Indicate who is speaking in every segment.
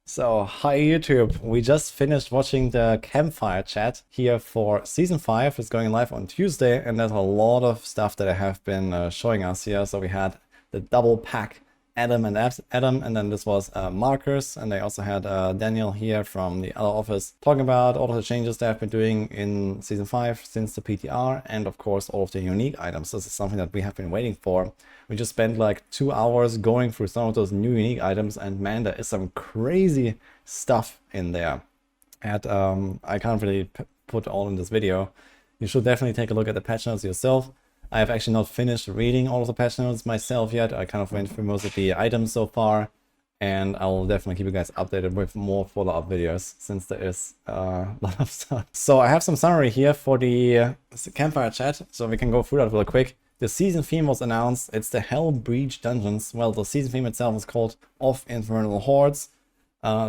Speaker 1: So, hi YouTube. We just finished watching the campfire chat here for Season 5. It's going live on Tuesday, and there's a lot of stuff that I have been showing us here. So we had the double pack Adam, and then this was Marcus, and they also had Daniel here from the other office talking about all of the changes they have been doing in Season 5 since the PTR, and of course all of the unique items. This is something that we have been waiting for. We just spent like 2 hours going through some of those new unique items, and man, there is some crazy stuff in there. And I can't really put all in this video. You should definitely take a look at the patch notes yourself. I have actually not finished reading all of the patch notes myself yet. I kind of went through most of the items so far, and I'll definitely keep you guys updated with more follow-up videos since there is a lot of stuff. So I have some summary here for the campfire chat, so we can go through that real quick. The season theme was announced. It's the Hellbach Dungeons. Well, the season theme itself is called Of Infernal Hordes.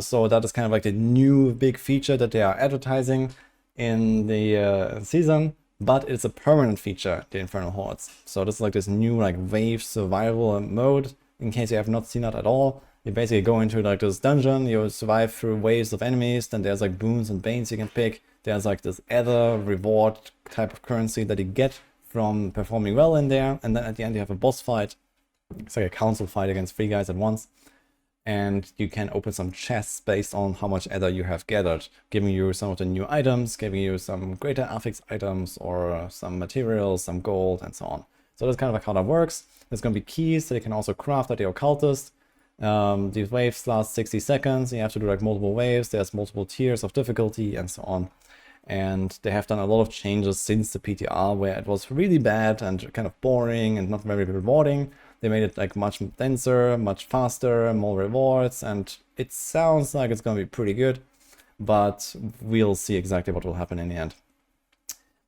Speaker 1: So that is kind of like the new big feature that they are advertising in the season. But it's a permanent feature, the Infernal Hordes. So this is like this new like wave survival mode. In case you have not seen that at all, you basically go into like this dungeon, you survive through waves of enemies, then there's like boons and banes you can pick. There's like this other reward type of currency that you get from performing well in there, and then at the end you have a boss fight. It's like a council fight against 3 guys at once. And you can open some chests based on how much ether you have gathered, giving you some of the new items, giving you some greater affix items or some materials, some gold, and so on. So that's kind of like how that works. There's going to be keys that you can also craft at the occultist. These waves last 60 seconds. You have to do like multiple waves. There's multiple tiers of difficulty and so on. And they have done a lot of changes since the PTR, where it was really bad and kind of boring and not very rewarding. They made it like much denser, much faster, more rewards, and it sounds like it's going to be pretty good, but we'll see exactly what will happen in the end.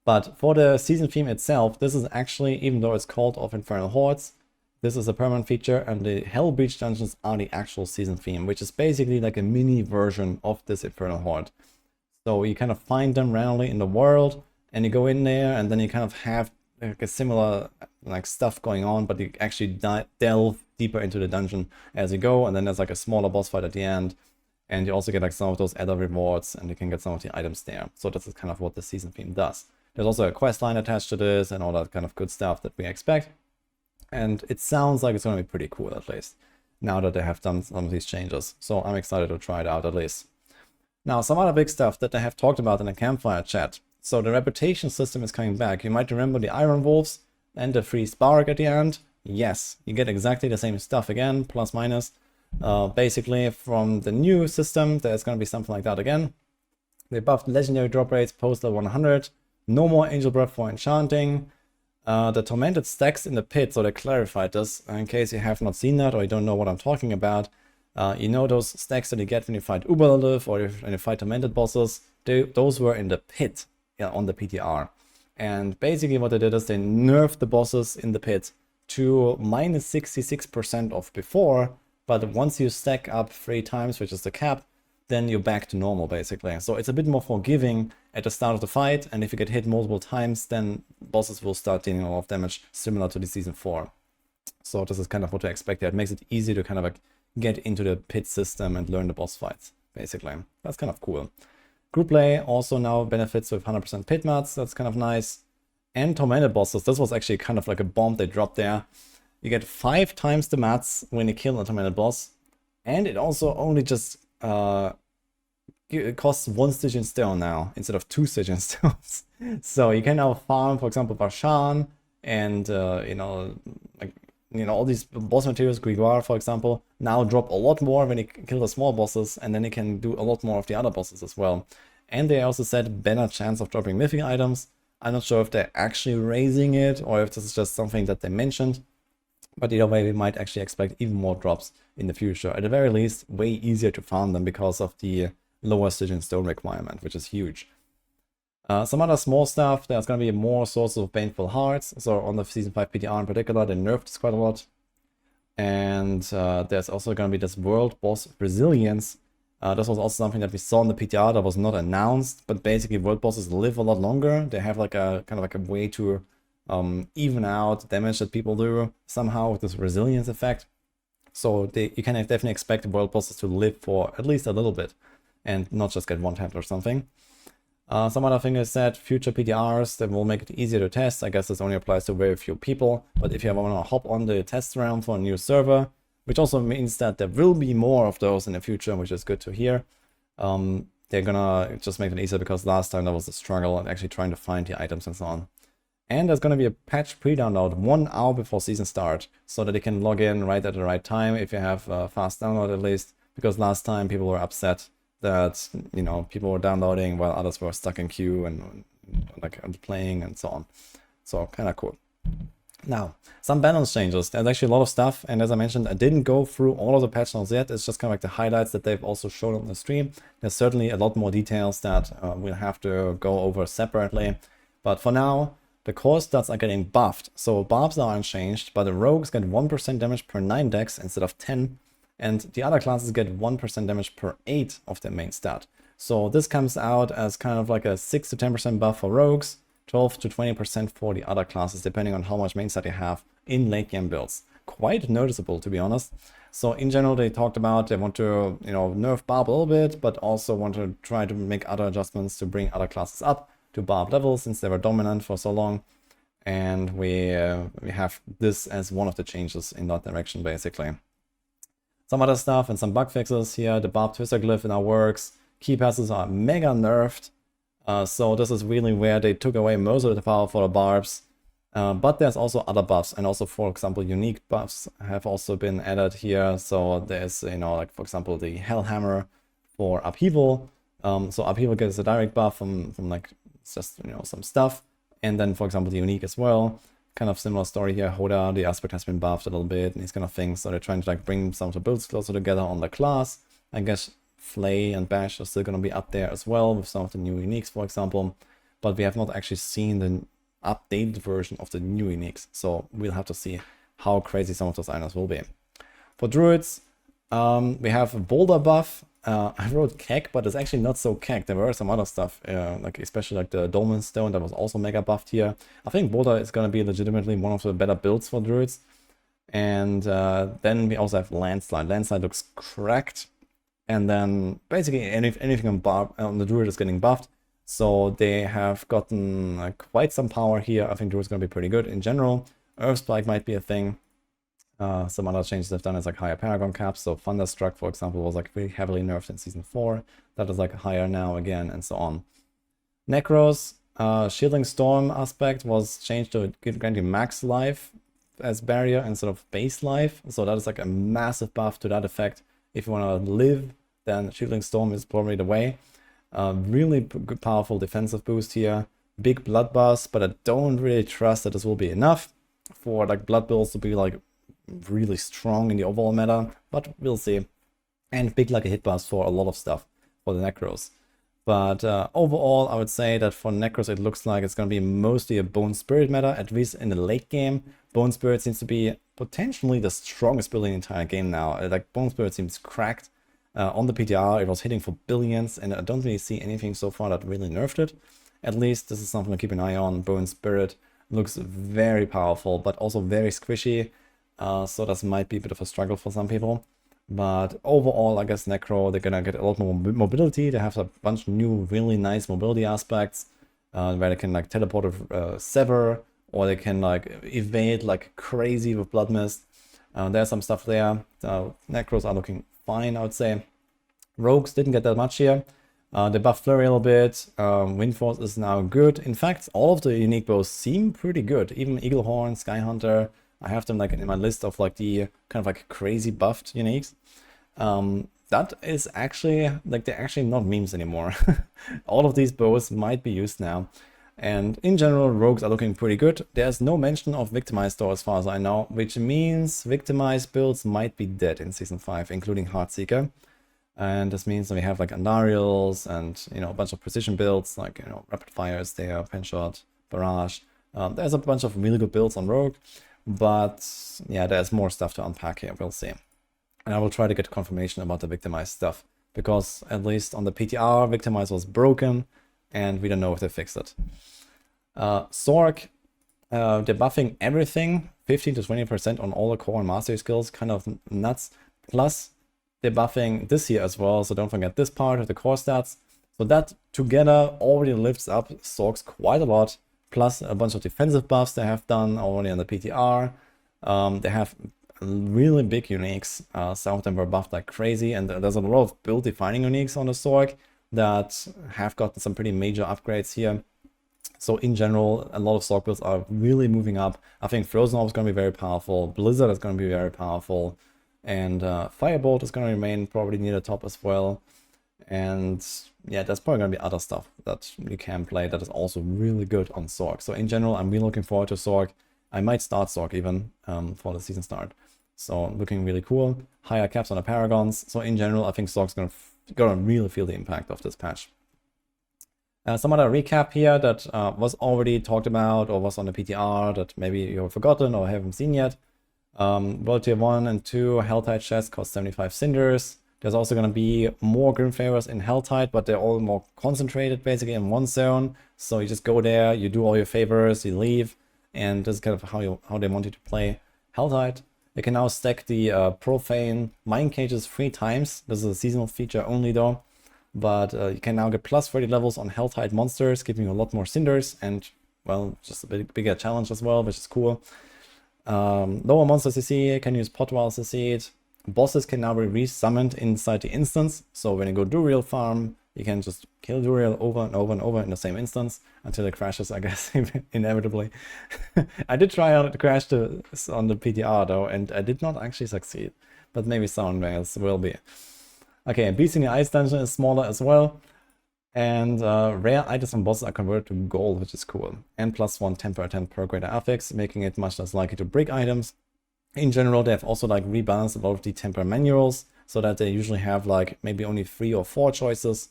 Speaker 1: But for the season theme itself, this is actually, even though it's called Of Infernal Hordes, this is a permanent feature, and the Hellbach Dungeons are the actual season theme, which is basically like a mini version of this Infernal Horde. So you kind of find them randomly in the world, and you go in there, and then you kind of have like a similar like stuff going on, but you actually delve deeper into the dungeon as you go, and then there's like a smaller boss fight at the end, and you also get like some of those other rewards, and you can get some of the items there. So this is kind of what the season theme does. There's also a quest line attached to this and all that kind of good stuff that we expect, and it sounds like it's going to be pretty cool, at least now that they have done some of these changes. So I'm excited to try it out at least. Now, some other big stuff that they have talked about in the campfire chat. So the reputation system is coming back. You might remember the Iron Wolves and the free Spark at the end. Yes, you get exactly the same stuff again, plus minus. Basically, from the new system, there's going to be something like that again. They buffed legendary drop rates post level 100. No more Angel Breath for enchanting. The tormented stacks in the pit, so they clarified this in case you have not seen that or you don't know what I'm talking about. You know those stacks that you get when you fight Uberlith or when you fight tormented bosses? Those were in the pit, on the PTR. And basically what they did is they nerfed the bosses in the pit to minus 66% of before, but once you stack up 3 times, which is the cap, then you're back to normal basically. So it's a bit more forgiving at the start of the fight, and if you get hit multiple times, then bosses will start dealing a lot of damage, similar to the Season 4. So this is kind of what to expect there. It makes it easy to kind of like get into the pit system and learn the boss fights, basically. That's kind of cool. Group play also now benefits with 100% pit mats. That's kind of nice. And tormented bosses. This was actually kind of like a bomb they dropped there. You get 5 times the mats when you kill a tormented boss. And it also only just it costs 1 Stygian Stone now instead of 2 Stygian Stones. So you can now farm, for example, Barshan and all these boss materials, Grimoire for example, now drop a lot more when you kill the small bosses, and then you can do a lot more of the other bosses as well. And they also said better chance of dropping mythic items. I'm not sure if they're actually raising it or if this is just something that they mentioned, but either way we might actually expect even more drops in the future. At the very least, way easier to farm them because of the lower Stygian Stone requirement, which is huge. Some other small stuff, there's going to be more sources of Baneful Hearts. So on the Season 5 PTR in particular, they nerfed this quite a lot. And there's also going to be this World Boss Resilience. This was also something that we saw in the PTR that was not announced, but basically World Bosses live a lot longer. They have like a kind of like a way to even out damage that people do somehow with this resilience effect. So you can definitely expect the world bosses to live for at least a little bit and not just get one-tapped or something. Some other thing is that future PTRs that will make it easier to test. I guess this only applies to very few people, but if you want to hop on the test round for a new server, which also means that there will be more of those in the future, which is good to hear. They're gonna just make it easier because last time there was a struggle and actually trying to find the items and so on. And there's gonna be a patch pre-download 1 hour before season start, so that you can log in right at the right time if you have a fast download at least, because last time people were upset that, you know, people were downloading while others were stuck in queue and like playing and so on. So kind of cool. Now, some balance changes. There's actually a lot of stuff, and as I mentioned, I didn't go through all of the patch notes yet. It's just kind of like the highlights that they've also shown on the stream. There's certainly a lot more details that we'll have to go over separately. But for now, the core stats are getting buffed. So barbs are unchanged, but the rogues get 1% damage per 9 dex instead of 10. And the other classes get 1% damage per 8 of their main stat. So this comes out as kind of like a 6 to 10% buff for rogues, 12 to 20% for the other classes, depending on how much main stat you have in late game builds. Quite noticeable, to be honest. So in general, they talked about they want to, you know, nerf barb a little bit, but also want to try to make other adjustments to bring other classes up to barb level since they were dominant for so long. And we have this as one of the changes in that direction, basically. Some other stuff and some bug fixes here. The barb twister glyph now works. Key passes are mega nerfed. So this is really where they took away most of the power for the barbs. But there's also other buffs, and also, for example, unique buffs have also been added here. So there's, you know, like for example, the Hellhammer for upheaval. So upheaval gets a direct buff from like just, you know, some stuff. And then, for example, the unique as well. Kind of similar story here. Hoda, the aspect has been buffed a little bit, and these kind of things. So they're trying to like bring some of the builds closer together on the class. I guess Flay and Bash are still going to be up there as well with some of the new uniques, for example. But we have not actually seen the updated version of the new uniques. So we'll have to see how crazy some of those items will be. For Druids, we have a boulder buff. I wrote keck, but it's actually not so keck. There were some other stuff, like especially like the Dolmen Stone that was also mega buffed here. I think boulder is going to be legitimately one of the better builds for Druids. And then we also have Landslide. Landslide looks cracked. And then basically anything on the Druid is getting buffed. So they have gotten quite some power here. I think Druid's going to be pretty good in general. Earthspike might be a thing. Some other changes they've done is like higher Paragon caps. So Thunderstruck, for example, was like really heavily nerfed in Season 4. That is like higher now again, and so on. Necros, Shielding Storm aspect was changed to granting max life as barrier instead of base life. So that is like a massive buff to that effect. If you want to live, then Shielding Storm is probably the way. Really good, powerful defensive boost here. Big blood bust, but I don't really trust that this will be enough for like blood builds to be like really strong in the overall meta, but we'll see. And big like a hit bust for a lot of stuff for the Necros. But overall, I would say that for Necros, it looks like it's going to be mostly a Bone Spirit meta, at least in the late game. Bone Spirit seems to be potentially the strongest build in the entire game now. Like Bone Spirit seems cracked. On the PTR, it was hitting for billions, and I don't really see anything so far that really nerfed it. At least this is something to keep an eye on. Bone Spirit looks very powerful, but also very squishy. So this might be a bit of a struggle for some people. But overall, I guess Necro, they're gonna get a lot more mobility. They have a bunch of new, really nice mobility aspects, where they can like teleport Sever, or they can like evade like crazy with Blood Mist. There's some stuff there. Necros are looking fine, I would say. Rogues didn't get that much here. They buffed Flurry a little bit. Wind Force is now good. In fact, all of the unique bows seem pretty good. Even Eaglehorn, Skyhunter, I have them like in my list of like the kind of like crazy buffed uniques. That is actually like, they're actually not memes anymore. All of these bows might be used now. And in general, rogues are looking pretty good. There's no mention of Victimized though, as far as I know, which means Victimized builds might be dead in Season 5, including Heartseeker. And this means that we have like Andariels and, you know, a bunch of precision builds, like, you know, Rapid Fire is there, Penshot, Barrage. There's a bunch of really good builds on Rogue, but yeah, there's more stuff to unpack here, we'll see. And I will try to get confirmation about the Victimized stuff, because at least on the PTR, Victimized was broken, and we don't know if they fixed it. Sork, they're buffing everything. 15 to 20% on all the core and mastery skills, kind of nuts. Plus, they're buffing this here as well, so don't forget this part of the core stats. So that together already lifts up Sorks quite a lot, plus a bunch of defensive buffs they have done already on the PTR. They have really big uniques. Some of them were buffed like crazy, and there's a lot of build-defining uniques on the Sork that have gotten some pretty major upgrades here. So in general, a lot of Sork builds are really moving up. I think Frozen Orb is going to be very powerful, Blizzard is going to be very powerful, and Firebolt is going to remain probably near the top as well. And yeah, there's probably going to be other stuff that you can play that is also really good on Sork. So in general, I'm really looking forward to Sork. I might start Sork even for the season start. So looking really cool. Higher caps on the Paragons. So in general, I think Sork's gonna really feel the impact of this patch. Some other recap here that was already talked about or was on the PTR that maybe you've forgotten or haven't seen yet. World Tier 1 and 2 Helltide chests cost 75 cinders. There's also going to be more Grim Favors in Helltide, but they're all more concentrated basically in one zone. So you just go there, you do all your favors, you leave, and this is kind of how they want you to play Helltide. You can now stack the Profane Mine Cages 3 times. This is a seasonal feature only though. But you can now get plus 30 levels on Helltide monsters, giving you a lot more cinders and, well, just a bit bigger challenge as well, which is cool. Lower monster CC, can use Potwell CC. Bosses can now be resummoned inside the instance. So when you go Duriel farm, you can just kill Duriel over and over and over in the same instance until it crashes, I guess, inevitably. I did try out to crash on the PTR though, and I did not actually succeed. But maybe someone else will be. Okay, Beast in the Ice Dungeon is smaller as well. And rare items and bosses are converted to gold, which is cool. And +1 temper attempt per greater affix, making it much less likely to break items. In general, they have also like rebalanced a lot of the temper manuals so that they usually have like maybe only 3 or 4 choices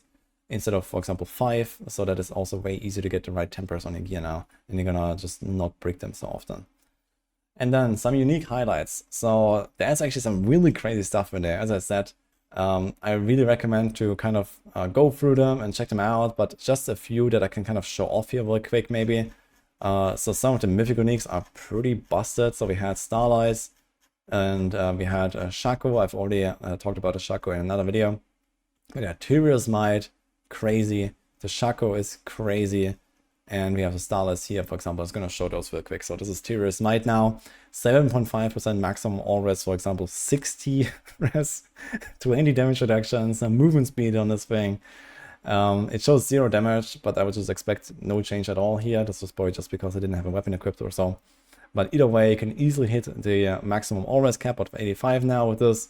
Speaker 1: instead of, for example, 5. So that is also way easier to get the right tempers on your gear now, and you're gonna just not break them so often. And then some unique highlights. So there's actually some really crazy stuff in there. As I said, I really recommend to kind of go through them and check them out, but just a few that I can kind of show off here real quick maybe. So some of the mythic uniques are pretty busted. So we had Starlights and we had Shaco. I've already talked about the Shaco in another video. We got Tyrio's Might, crazy. The Shaco is crazy. And we have the Starlights here, for example. I was going to show those real quick. So this is Tyrio's Might now. 7.5% maximum all res, for example, 60 res, 20 damage reductions, movement speed on this thing. It shows 0 damage, but I would just expect no change at all here. This was probably just because I didn't have a weapon equipped or so. But either way, you can easily hit the maximum all-res cap of 85 now with this.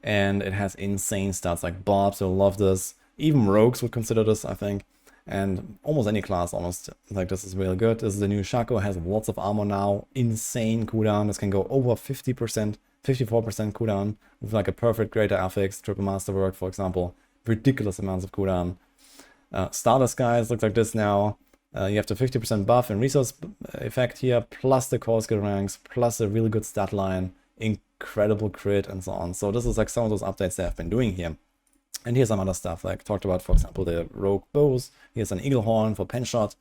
Speaker 1: And it has insane stats like Bobs will love this. Even Rogues would consider this, I think. And almost any class, almost, like this is really good. This is the new Shaco, has lots of armor now. Insane cooldown. This can go over 50%, 54% cooldown with like a perfect greater affix, triple masterwork, for example. Ridiculous amounts of cooldown. Stardust Skies looks like this now. You have the 50% buff and resource effect here, plus the core skill ranks, plus a really good stat line, incredible crit, and so on. So this is like some of those updates they have been doing here. And here's some other stuff, like talked about, for example, the rogue bows. Here's an eagle horn for pen shot,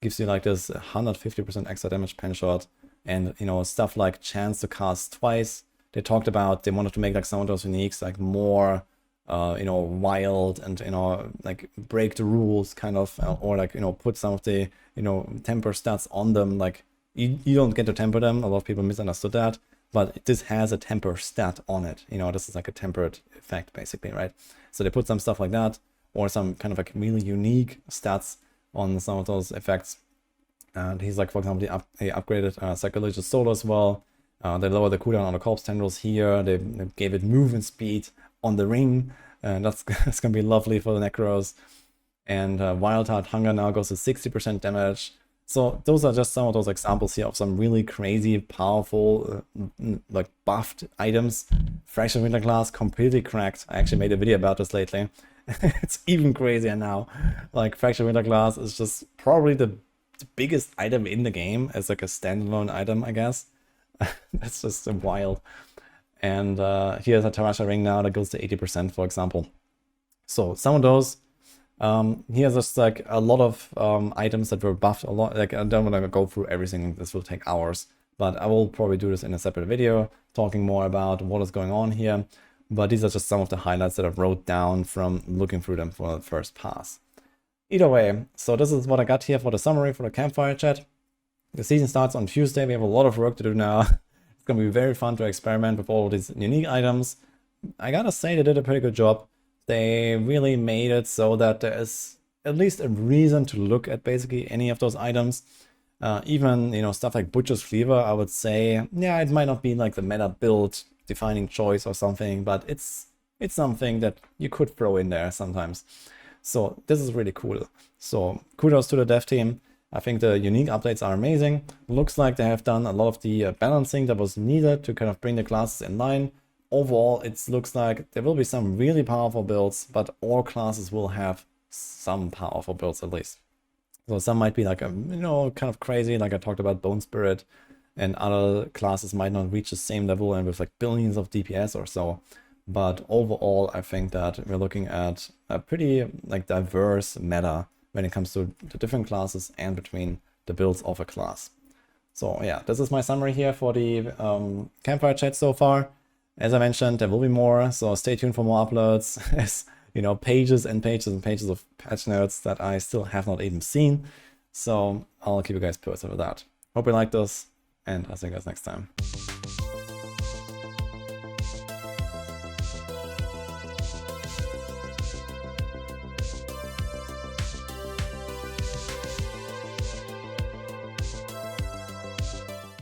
Speaker 1: gives you like this 150% extra damage pen shot, and you know, stuff like chance to cast twice. They talked about they wanted to make like some of those uniques like more you know, wild and, you know, like break the rules kind of, or like, you know, put some of the, you know, temper stats on them. Like you don't get to temper them. A lot of people misunderstood that, but this has a temper stat on it. You know, this is like a tempered effect basically, right? So they put some stuff like that, or some kind of like really unique stats on some of those effects. And he's like, for example, they upgraded Sacrilegious Soul as well. They lowered the cooldown on the corpse tendrils here. They gave it movement speed on the ring, and that's gonna be lovely for the Necros. And Wild Heart Hunger now goes to 60% damage. So those are just some of those examples here of some really crazy, powerful, like buffed items. Fractured Winter Glass completely cracked. I actually made a video about this lately. It's even crazier now. Like Fractured Winter Glass is just probably the biggest item in the game as like a standalone item, I guess. That's just wild. And here's a Tarasha ring now that goes to 80%, for example. So some of those, here's just like a lot of items that were buffed a lot. Like I don't want to go through everything, this will take hours. but I will probably do this in a separate video, talking more about what is going on here. But these are just some of the highlights that I wrote down from looking through them for the first pass. Either way, so this is what I got here for the summary for the campfire chat. The season starts on Tuesday. We have a lot of work to do now. It's going to be very fun to experiment with all these unique items. I gotta say they did a pretty good job. They really made it so that there is at least a reason to look at basically any of those items. Even, you know, stuff like Butcher's Cleaver, I would say, yeah, it might not be like the meta build defining choice or something, but it's something that you could throw in there sometimes. So this is really cool. So kudos to the dev team. I think the unique updates are amazing. Looks like they have done a lot of the balancing that was needed to kind of bring the classes in line. Overall, it looks like there will be some really powerful builds, but all classes will have some powerful builds at least. So some might be like, you know, kind of crazy, like I talked about Bone Spirit, and other classes might not reach the same level and with like billions of DPS or so. But overall, I think that we're looking at a pretty like diverse meta when it comes to the different classes and between the builds of a class. So yeah, this is my summary here for the campfire chat so far. As I mentioned, there will be more, so stay tuned for more uploads. As you know, pages and pages and pages of patch notes that I still have not even seen. So I'll keep you guys posted with that. Hope you like this, and I'll see you guys next time.